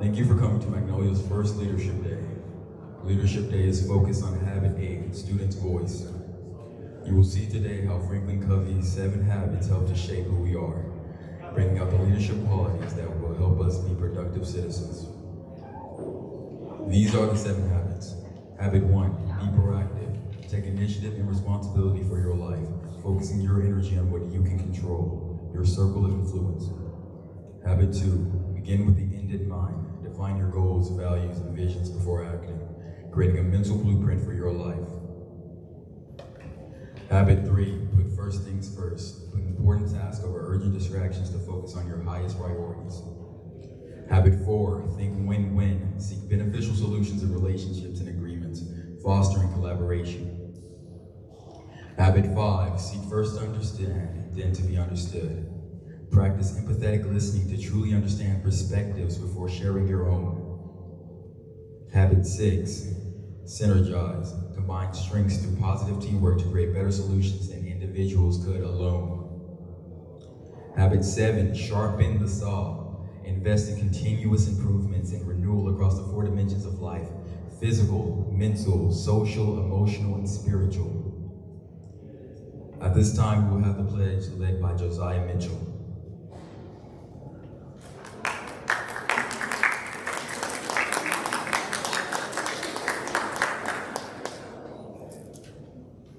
Thank you for coming to Magnolia's first Leadership Day. Leadership Day is focused on Habit 8, Student's Voice. You will see today how Franklin Covey's 7 habits help to shape who we are, bringing out the leadership qualities that will help us be productive citizens. These are the 7 habits. Habit 1, be proactive. Take initiative and responsibility for your life, focusing your energy on what you can control, your circle of influence. Habit 2, begin with the end in mind. Define your goals, values, and visions before acting, creating a mental blueprint for your life. Habit 3, put first things first. Put important tasks over urgent distractions to focus on your highest priorities. Habit 4, think win-win. Seek beneficial solutions in relationships and agreements, fostering collaboration. Habit 5, seek first to understand, then to be understood. Practice empathetic listening to truly understand perspectives before sharing your own. Habit 6, synergize. Combine strengths through positive teamwork to create better solutions than individuals could alone. Habit 7, sharpen the saw. Invest in continuous improvements and renewal across the 4 dimensions of life: physical, mental, social, emotional, and spiritual. At this time, we will have the pledge led by Josiah Mitchell.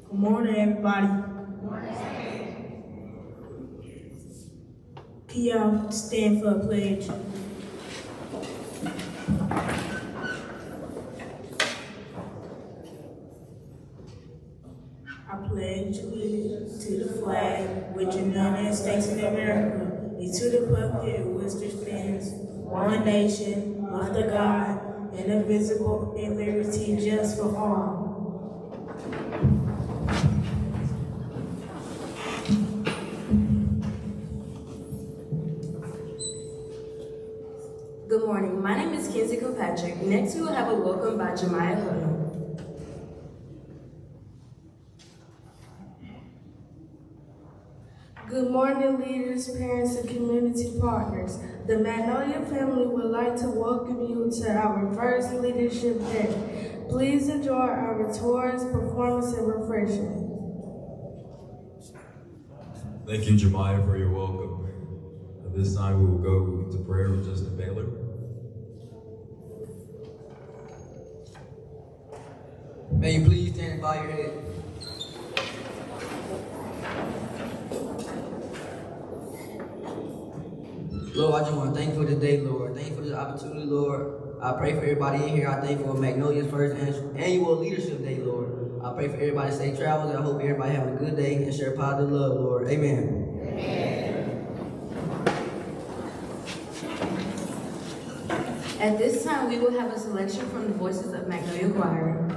Good morning, everybody. Can y'all stand for a pledge? I pledge allegiance to the flag which is the United States of America and to the republic in which it stands, one nation, under God, indivisible, and liberty just for all. Good morning. My name is Kenzie Kilpatrick. Next, we will have a welcome by Jemiah Huddle. Good morning, leaders, parents, and community partners. The Magnolia family would like to welcome you to our first Leadership Day. Please enjoy our tours, performance, and refreshment. Thank you, Jemiah, for your welcome. At this time, we will go to prayer with Justin Baylor. May you please stand and bow your head. Lord, I just want to thank you for today, Lord. Thank you for this opportunity, Lord. I pray for everybody in here. I thank you for Magnolia's first annual Leadership Day, Lord. I pray for everybody safe travels. I hope everybody having a good day and share positive love, Lord. Amen. Amen. At this time, we will have a selection from the Voices of Magnolia Choir.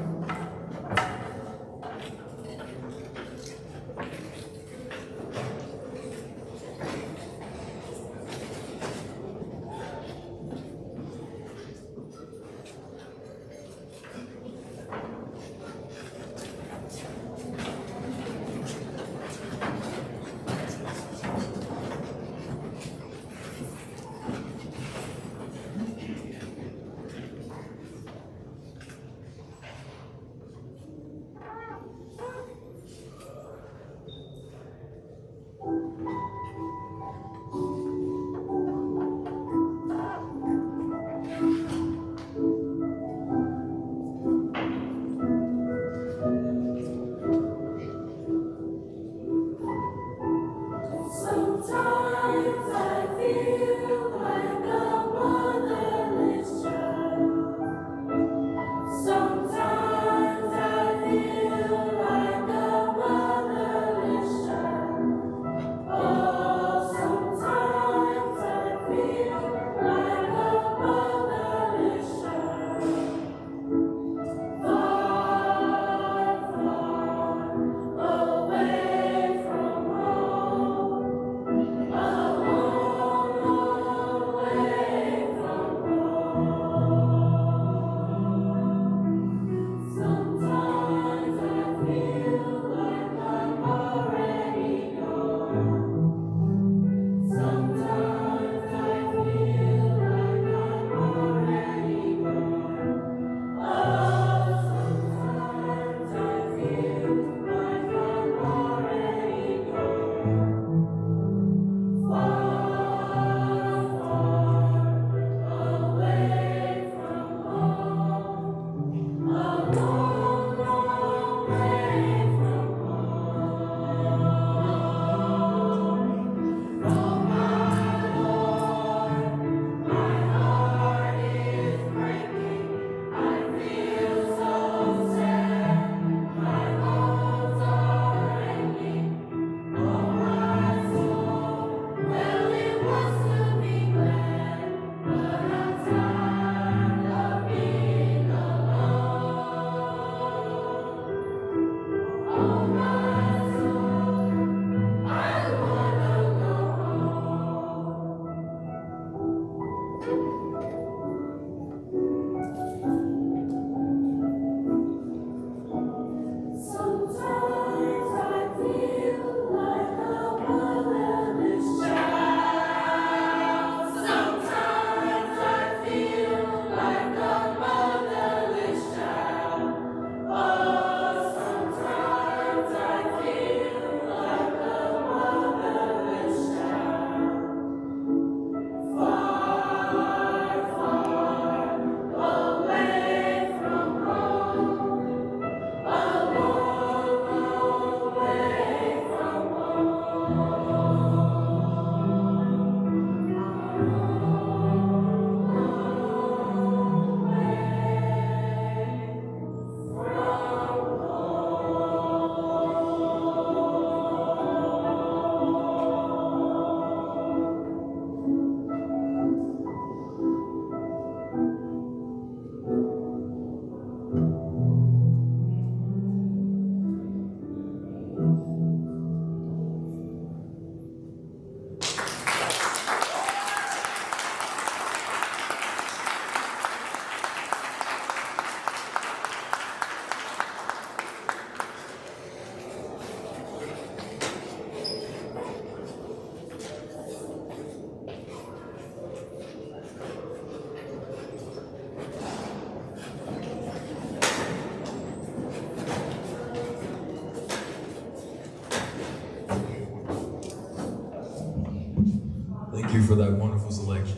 you for that wonderful selection.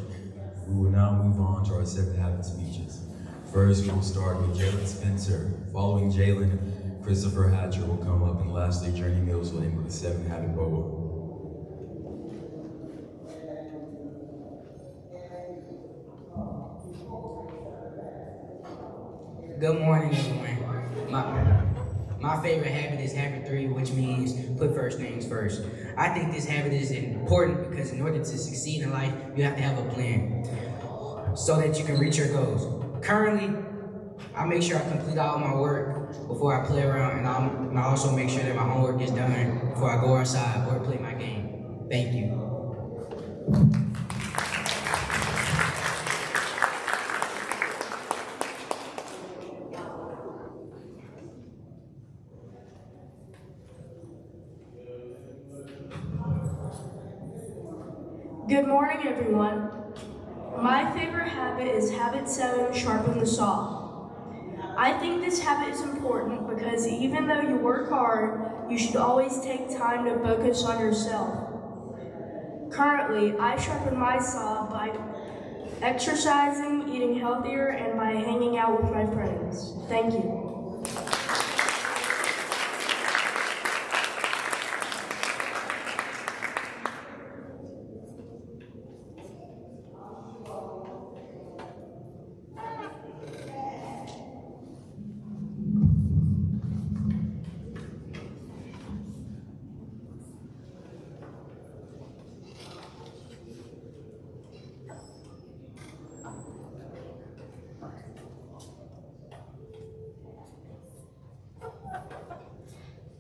We will now move on to our 7 habit speeches. First, we will start with Jalen Spencer. Following Jalen, Christopher Hatcher will come up, and lastly, Journey Mills will end with a 7 habit boa. Good morning, everyone. My favorite habit is habit 3, which means put first things first. I think this habit is important because in order to succeed in life, you have to have a plan so that you can reach your goals. Currently, I make sure I complete all my work before I play around, and I also make sure that my homework is done before I go outside or play my game. Thank you. Good morning, everyone. My favorite habit is habit 7, sharpen the saw. I think this habit is important because even though you work hard, you should always take time to focus on yourself. Currently, I sharpen my saw by exercising, eating healthier, and by hanging out with my friends. Thank you.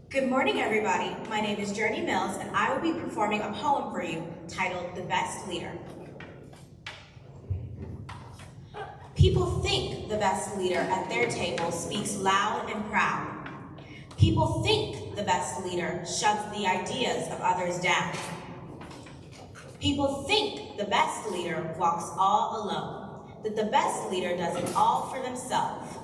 Good morning, everybody. My name is Journey Mills, and I will be performing a poem for you titled The Best Leader. People think the best leader at their table speaks loud and proud. People think the best leader shoves the ideas of others down. People think the best leader walks all alone, that the best leader does it all for themselves,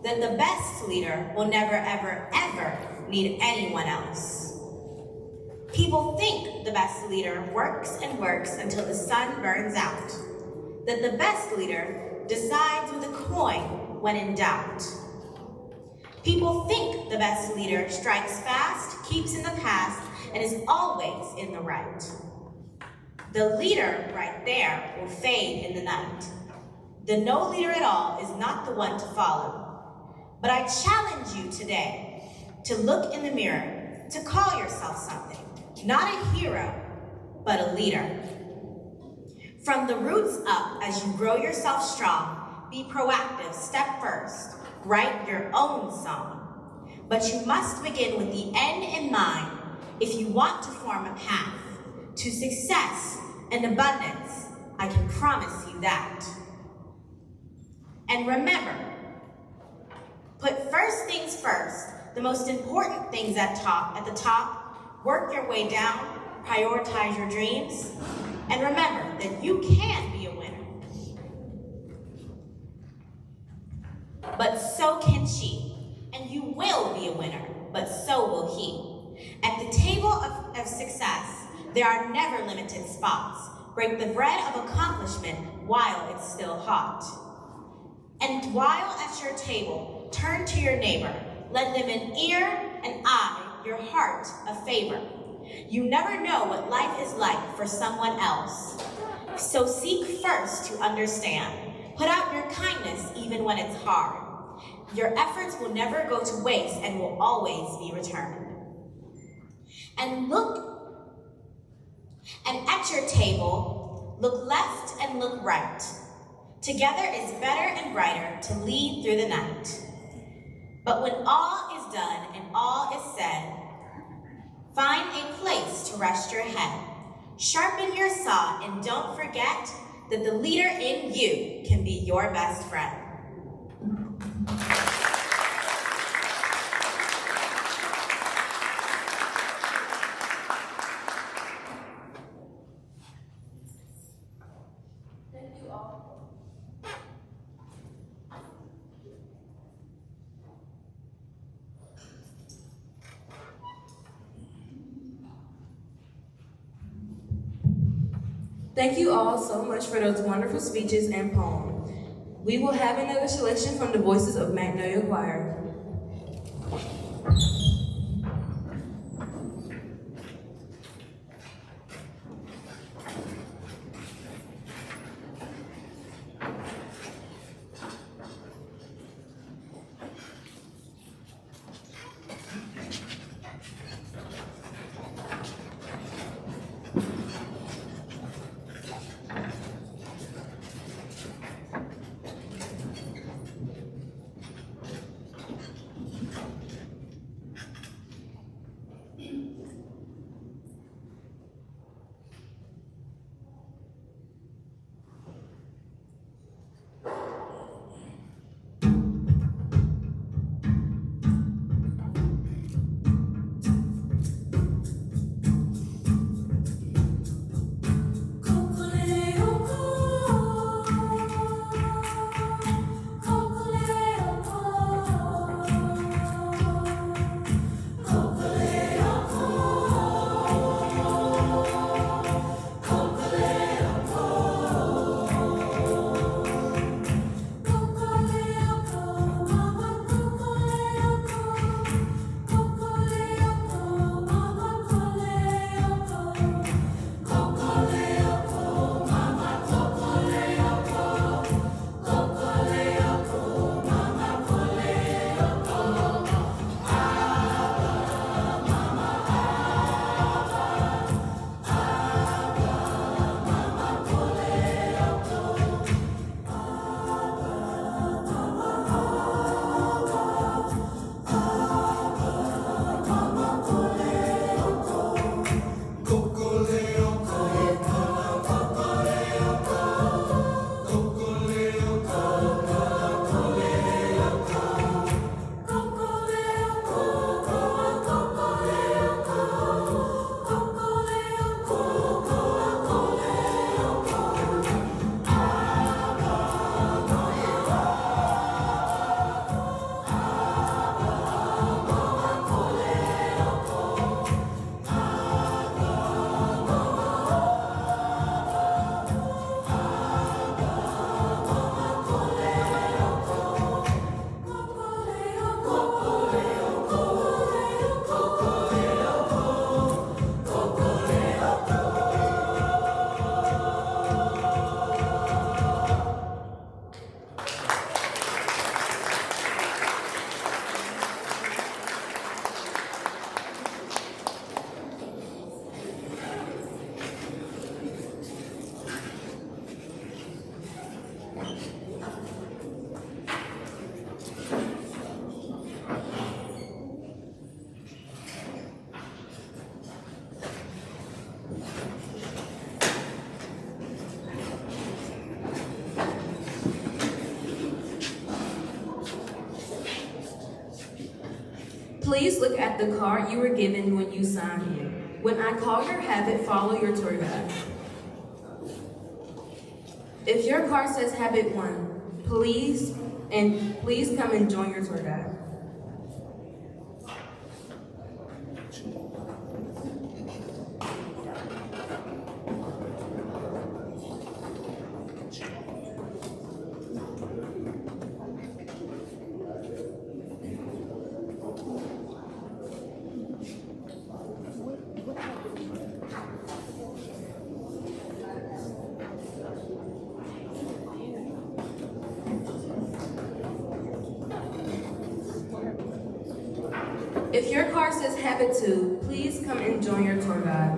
that the best leader will never, ever, ever need anyone else. People think the best leader works and works until the sun burns out, that the best leader decides with a coin when in doubt. People think the best leader strikes fast, keeps in the past, and is always in the right. The leader right there will fade in the night. The no leader at all is not the one to follow. But I challenge you today to look in the mirror, to call yourself something, not a hero, but a leader. From the roots up, as you grow yourself strong, be proactive, step first, write your own song. But you must begin with the end in mind if you want to form a path to success and abundance. I can promise you that. And remember, put first things first, the most important things at the top, work your way down, prioritize your dreams, and remember that you can be a winner. But so can she, and you will be a winner, but so will he. At the table of success, there are never limited spots. Break the bread of accomplishment while it's still hot. And while at your table, turn to your neighbor. Lend them an ear, an eye, your heart a favor. You never know what life is like for someone else. So seek first to understand. Put out your kindness even when it's hard. Your efforts will never go to waste and will always be returned. And at your table, look left and look right. Together is better and brighter to lead through the night. But when all is done and all is said, find a place to rest your head. Sharpen your saw and don't forget that the leader in you can be your best friend. Thank you all so much for those wonderful speeches and poems. We will have another selection from the voices of Magnolia Choir. Please look at the card you were given when you signed in. When I call your habit, follow your tour guide. If your card says habit 1, please come and join your tour guide. If your card says habit 2, please come and join your tour guide.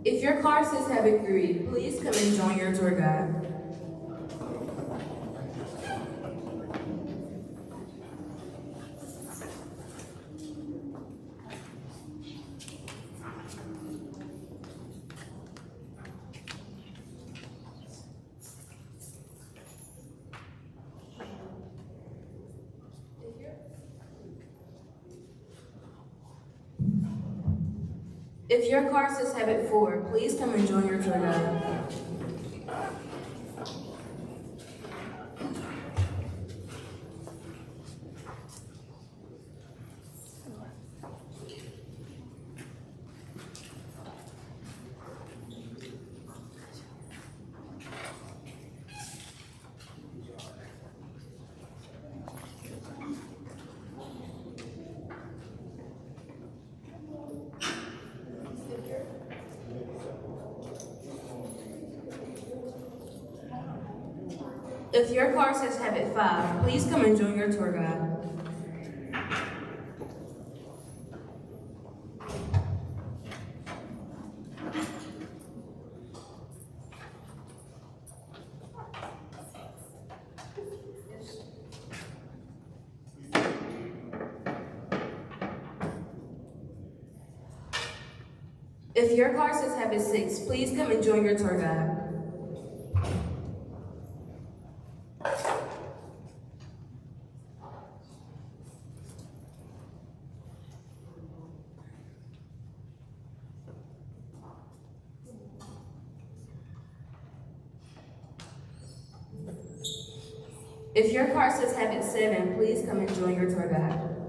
If your card says habit 3, please come and join your tour guide. If your car says habit 4, please come and join your tour guide. If your car says habit 5, please come and join your tour guide. If your car says habit 6, please come and join your tour guide. If your car says habit 7, please come and join your tour guide.